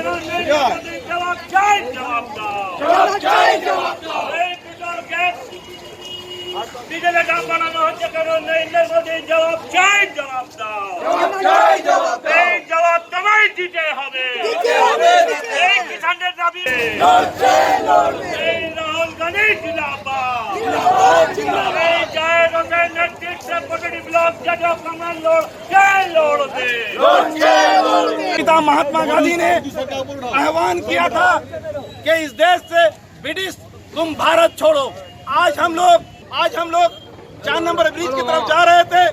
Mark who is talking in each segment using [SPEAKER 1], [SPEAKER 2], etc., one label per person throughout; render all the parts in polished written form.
[SPEAKER 1] जवाब चाहिए, जवाब दो। डीजल दाम बढ़ाना हत्या करो नरेंद्र मोदी जवाब चाहिए, जवाब दो। जवाब तबाही दीते हमें किसान दाबी राहुल गांधी जिंदाबाद जय रोशन नेतृत्व से पटड़ी ब्लॉक जगह कमल लौड़ दे।
[SPEAKER 2] पिता महात्मा गांधी ने आह्वान किया था कि इस देश से ब्रिटिश तुम भारत छोड़ो। आज हम लोग 4 नंबर ब्रिज की तरफ जा रहे थे।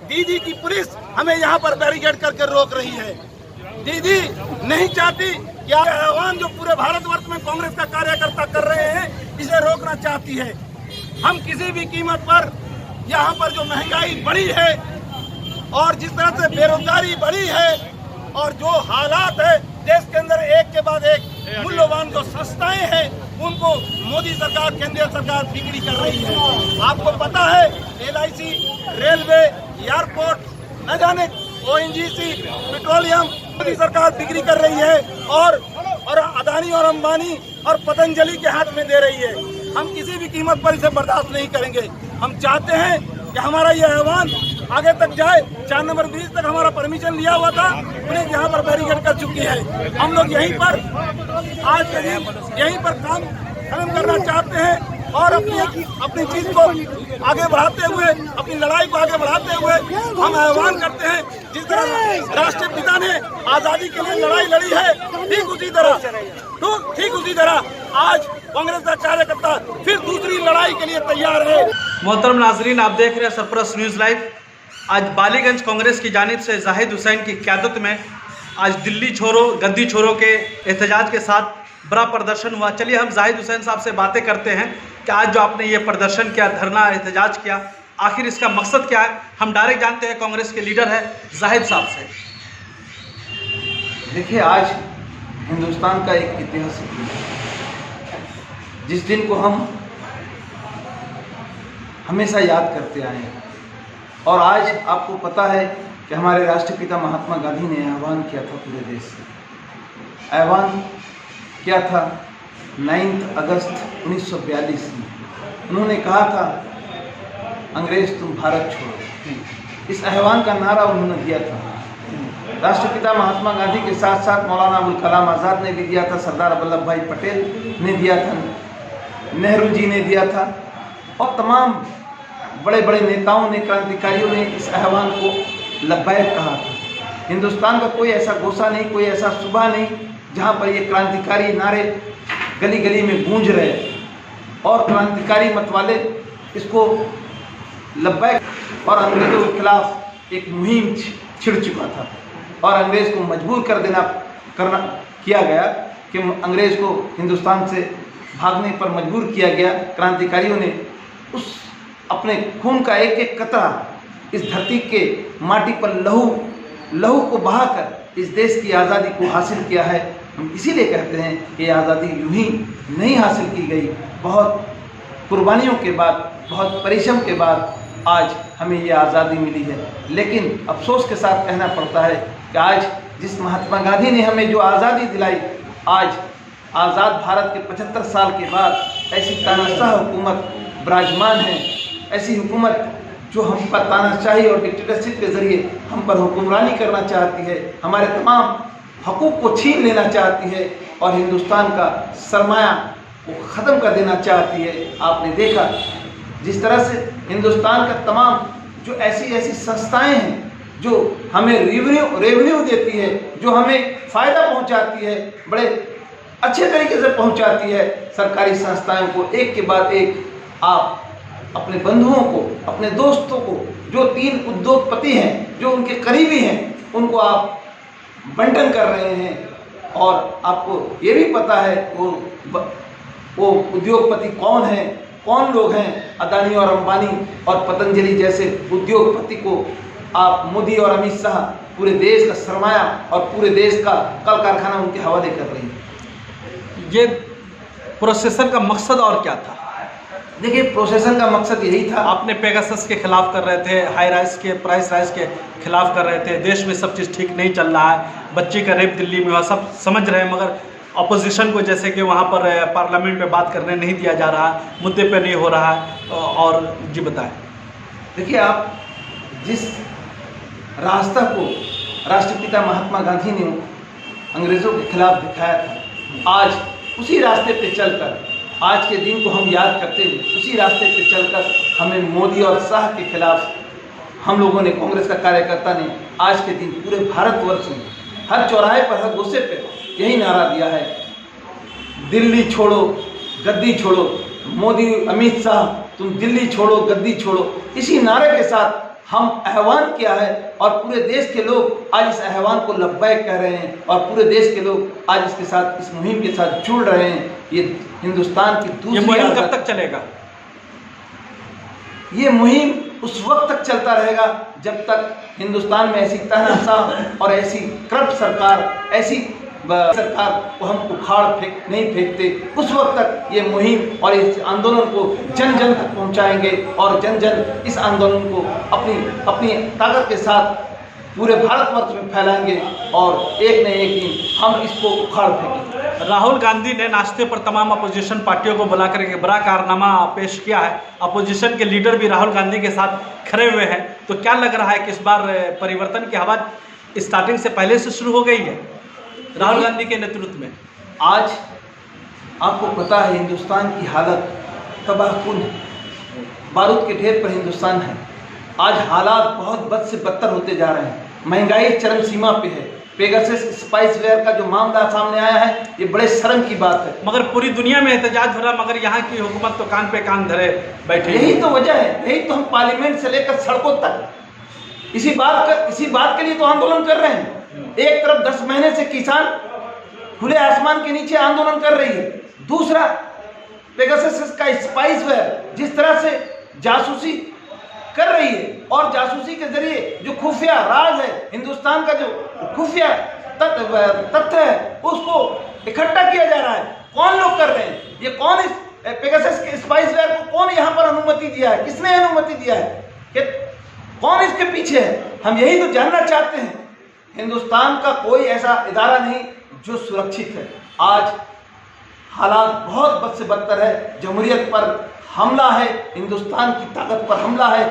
[SPEAKER 2] दीदी की पुलिस हमें यहाँ पर बैरिकेड करके रोक रही है। दीदी नहीं चाहती कि आह्वान जो पूरे भारतवर्ष में कांग्रेस का कार्यकर्ता कर रहे हैं इसे रोकना चाहती है। हम किसी भी कीमत पर यहाँ पर जो महंगाई बढ़ी है और जिस तरह से बेरोजगारी बढ़ी है और जो हालात है देश के अंदर एक के बाद एक मूल्यवान जो संस्थाएं हैं उनको मोदी सरकार केंद्रीय सरकार बिक्री कर रही है। आपको पता है LIC, रेलवे, एयरपोर्ट, न जाने ONGC, पेट्रोलियम मोदी सरकार बिक्री कर रही है और अदानी और अंबानी और पतंजलि के हाथ में दे रही है। हम किसी भी कीमत पर इसे बर्दाश्त नहीं करेंगे। हम चाहते हैं कि हमारा ये आह्वान आगे तक जाए। 4 नंबर ब्रिज तक हमारा परमिशन लिया हुआ था, पुलिस यहाँ पर बैरिकेड कर चुकी है। हम लोग यहीं पर आज के दिन यहीं पर काम खत्म करना चाहते हैं और अपनी चीज को आगे बढ़ाते हुए, अपनी लड़ाई को आगे बढ़ाते हुए हम आह्वान करते हैं जिस तरह राष्ट्रीय पिता ने आजादी के लिए लड़ाई लड़ी है ठीक उसी तरह आज कांग्रेस का कार्यकर्ता फिर दूसरी लड़ाई के लिए तैयार है।
[SPEAKER 3] मोहतरम नाजरीन, आप देख रहे हैं सरप्लस न्यूज़ लाइव। आज बालीगंज कांग्रेस की जानिब से जाहिद हुसैन की क़यादत में आज दिल्ली छोड़ो गद्दी छोड़ो के एहतजाज के साथ बड़ा प्रदर्शन हुआ। चलिए हम जाहिद हुसैन साहब से बातें करते हैं कि आज जो आपने ये प्रदर्शन किया, धरना, एहतजाज किया, आखिर इसका मकसद क्या है। हम डायरेक्ट जानते हैं कांग्रेस के लीडर है जाहिद साहब से।
[SPEAKER 4] देखिए, आज हिंदुस्तान का एक ऐतिहासिक दिन है जिस दिन को हम हमेशा याद करते आए हैं। और आज आपको पता है कि हमारे राष्ट्रपिता महात्मा गांधी ने आह्वान किया था पूरे देश से। आह्वान क्या था? 9 अगस्त 1942 में उन्होंने कहा था, अंग्रेज तुम भारत छोड़ो। इस आह्वान का नारा उन्होंने दिया था। राष्ट्रपिता महात्मा गांधी के साथ साथ मौलाना अबुल कलाम आज़ाद ने भी दिया था, सरदार वल्लभ भाई पटेल ने दिया था, नेहरू जी ने दिया था और तमाम बड़े बड़े नेताओं ने, क्रांतिकारियों ने इस आह्वान को लब्बैक कहा था। हिंदुस्तान का कोई ऐसा गोसा नहीं, कोई ऐसा सूबा नहीं जहाँ पर ये क्रांतिकारी नारे गली गली में गूंज रहे और क्रांतिकारी मतवाले इसको लब्बैक और अंग्रेज़ों के खिलाफ एक मुहिम छिड़ चुका था और अंग्रेज़ को मजबूर किया गया कि अंग्रेज़ को हिंदुस्तान से भागने पर मजबूर किया गया। क्रांतिकारियों ने उस अपने खून का एक एक कतरा इस धरती के माटी पर लहू को बहाकर इस देश की आज़ादी को हासिल किया है। हम इसीलिए कहते हैं कि आज़ादी यूं ही नहीं हासिल की गई, बहुत कुर्बानियों के बाद, बहुत परिश्रम के बाद आज हमें ये आज़ादी मिली है। लेकिन अफसोस के साथ कहना पड़ता है कि आज जिस महात्मा गांधी ने हमें जो आज़ादी दिलाई, आज आज़ाद भारत के 75 साल के बाद ऐसी तानाशाह हुकूमत विराजमान है, ऐसी हुकूमत जो हम पर तानाशाही और डिक्टेटरशिप के ज़रिए हम पर हुक्मरानी करना चाहती है, हमारे तमाम हकूक़ को छीन लेना चाहती है और हिंदुस्तान का सरमाया को ख़त्म कर देना चाहती है। आपने देखा जिस तरह से हिंदुस्तान का तमाम जो ऐसी संस्थाएं हैं जो हमें रेवेन्यू देती है, जो हमें फ़ायदा पहुंचाती है, बड़े अच्छे तरीके से पहुंचाती है, सरकारी संस्थाओं को एक के बाद एक आप अपने बंधुओं को, अपने दोस्तों को, जो 3 उद्योगपति हैं, जो उनके करीबी हैं, उनको आप बंटन कर रहे हैं। और आपको ये भी पता है वो उद्योगपति कौन हैं, कौन लोग हैं। अदानी और अंबानी और पतंजलि जैसे उद्योगपति को आप मोदी और अमित शाह पूरे देश का सरमाया और पूरे देश का कल कारखाना उनके हवाले कर रही है।
[SPEAKER 3] ये प्रोसेसन का मकसद और क्या था?
[SPEAKER 4] देखिए, प्रोसेसन का मकसद यही था।
[SPEAKER 3] आपने पेगासस के खिलाफ कर रहे थे, हाई राइस के, प्राइस राइस के खिलाफ कर रहे थे, देश में सब चीज़ ठीक नहीं चल रहा है, बच्ची का रेप दिल्ली में हुआ, सब समझ रहे हैं, मगर अपोजिशन को जैसे कि वहाँ पर पार्लियामेंट में बात करने नहीं दिया जा रहा, मुद्दे पे नहीं हो रहा है। और जी बताएं।
[SPEAKER 4] देखिए, आप जिस रास्ता को राष्ट्रपिता महात्मा गांधी ने अंग्रेज़ों के खिलाफ दिखाया था, आज उसी रास्ते पे चलकर, आज के दिन को हम याद करते हुए उसी रास्ते पे चलकर हमें मोदी और शाह के खिलाफ हम लोगों ने, कांग्रेस का कार्यकर्ता ने आज के दिन पूरे भारतवर्ष में हर चौराहे पर, हर गोसे पे यही नारा दिया है, दिल्ली छोड़ो गद्दी छोड़ो। मोदी, अमित शाह, तुम दिल्ली छोड़ो गद्दी छोड़ो, इसी नारे के साथ हम आह्वान किया है और पूरे देश के लोग आज इस आह्वान को लब्बैक कह रहे हैं और पूरे देश के लोग आज इसके साथ, इस मुहिम के साथ जुड़ रहे हैं। ये हिंदुस्तान की दूसरी
[SPEAKER 3] मुहिम कब तक चलेगा?
[SPEAKER 4] ये मुहिम उस वक्त तक चलता रहेगा जब तक हिंदुस्तान में ऐसी तानाशाह और ऐसी करप्ट सरकार, ऐसी सरकार को हम उखाड़ नहीं फेंकते, उस वक्त तक ये मुहिम और इस आंदोलन को जन जन तक पहुंचाएंगे और जन जन इस आंदोलन को अपनी ताकत के साथ पूरे भारतवर्ष में फैलाएंगे और एक न एक दिन हम इसको उखाड़ फेंकेंगे।
[SPEAKER 3] राहुल गांधी ने नाश्ते पर तमाम अपोजिशन पार्टियों को बुलाकर एक बड़ा कारनामा पेश किया है। अपोजिशन के लीडर भी राहुल गांधी के साथ खड़े हुए हैं, तो क्या लग रहा है कि इस बार परिवर्तन की हवा स्टार्टिंग से पहले से शुरू हो गई है राहुल गांधी के नेतृत्व में?
[SPEAKER 4] आज आपको पता है हिंदुस्तान की हालत तबाहकुन है, बारूद के ढेर पर हिंदुस्तान है। आज हालात बहुत बद से बदतर होते जा रहे हैं, महंगाई चरम सीमा पे है। पेगासस स्पाइसवेयर का जो मामला सामने आया है, ये बड़े शर्म की बात है।
[SPEAKER 3] मगर पूरी दुनिया में एहतजाज हो रहा, मगर यहाँ की हुकूमत तो कान पे कान धरे बैठे।
[SPEAKER 4] यही तो वजह है, यही तो हम पार्लियामेंट से लेकर सड़कों तक इसी बात के लिए तो आंदोलन कर रहे हैं। एक तरफ 10 महीने से किसान खुले आसमान के नीचे आंदोलन कर रही है, दूसरा पेगासस का स्पाइसवेयर जिस तरह से जासूसी कर रही है और जासूसी के जरिए जो खुफिया राज है, हिंदुस्तान का जो खुफिया तथ्य है, उसको इकट्ठा किया जा रहा है। कौन लोग कर रहे हैं? ये कौन, इस पेगासस के स्पाइसवेयर को कौन यहाँ पर अनुमति दिया है? किसने अनुमति दिया है? कि कौन इसके पीछे है? हम यही तो जानना चाहते हैं। हिंदुस्तान का कोई ऐसा इदारा नहीं जो सुरक्षित है। आज हालात बहुत बद से बदतर है, जमहूरियत पर हमला है, हिंदुस्तान की ताकत पर हमला है।